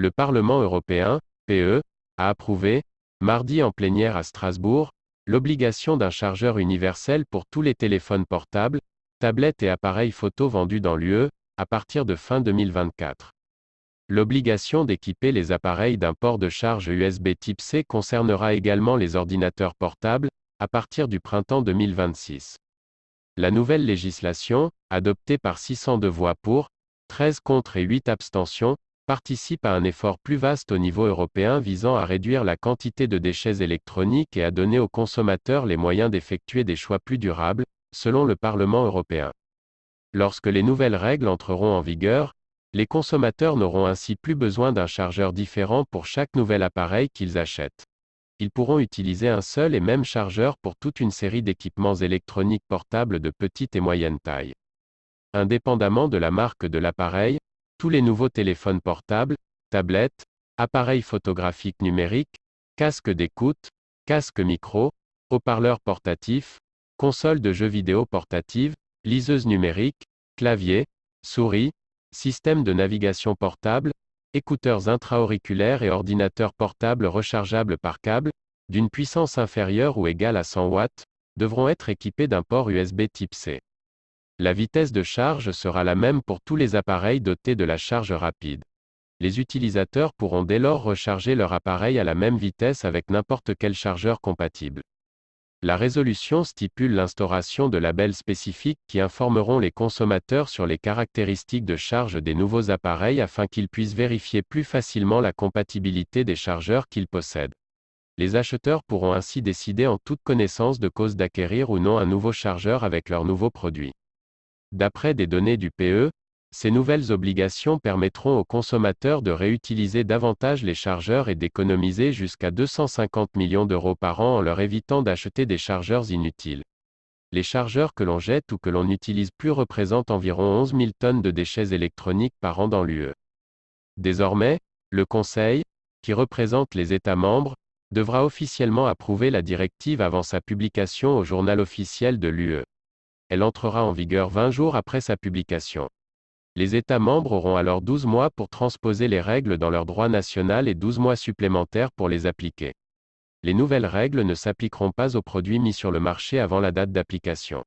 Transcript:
Le Parlement européen, PE, a approuvé, mardi en plénière à Strasbourg, l'obligation d'un chargeur universel pour tous les téléphones portables, tablettes et appareils photo vendus dans l'UE, à partir de fin 2024. L'obligation d'équiper les appareils d'un port de charge USB type C concernera également les ordinateurs portables, à partir du printemps 2026. La nouvelle législation, adoptée par 602 voix pour, 13 contre et 8 abstentions, participe à un effort plus vaste au niveau européen visant à réduire la quantité de déchets électroniques et à donner aux consommateurs les moyens d'effectuer des choix plus durables, selon le Parlement européen. Lorsque les nouvelles règles entreront en vigueur, les consommateurs n'auront ainsi plus besoin d'un chargeur différent pour chaque nouvel appareil qu'ils achètent. Ils pourront utiliser un seul et même chargeur pour toute une série d'équipements électroniques portables de petite et moyenne taille. Indépendamment de la marque de l'appareil, tous les nouveaux téléphones portables, tablettes, appareils photographiques numériques, casques d'écoute, casques micro, haut-parleurs portatifs, consoles de jeux vidéo portatives, liseuses numériques, claviers, souris, systèmes de navigation portable, écouteurs intra-auriculaires et ordinateurs portables rechargeables par câble, d'une puissance inférieure ou égale à 100 watts, devront être équipés d'un port USB type C. La vitesse de charge sera la même pour tous les appareils dotés de la charge rapide. Les utilisateurs pourront dès lors recharger leur appareil à la même vitesse avec n'importe quel chargeur compatible. La résolution stipule l'instauration de labels spécifiques qui informeront les consommateurs sur les caractéristiques de charge des nouveaux appareils afin qu'ils puissent vérifier plus facilement la compatibilité des chargeurs qu'ils possèdent. Les acheteurs pourront ainsi décider en toute connaissance de cause d'acquérir ou non un nouveau chargeur avec leur nouveau produit. D'après des données du PE, ces nouvelles obligations permettront aux consommateurs de réutiliser davantage les chargeurs et d'économiser jusqu'à 250 millions d'euros par an en leur évitant d'acheter des chargeurs inutiles. Les chargeurs que l'on jette ou que l'on n'utilise plus représentent environ 11 000 tonnes de déchets électroniques par an dans l'UE. Désormais, le Conseil, qui représente les États membres, devra officiellement approuver la directive avant sa publication au journal officiel de l'UE. Elle entrera en vigueur 20 jours après sa publication. Les États membres auront alors 12 mois pour transposer les règles dans leur droit national et 12 mois supplémentaires pour les appliquer. Les nouvelles règles ne s'appliqueront pas aux produits mis sur le marché avant la date d'application.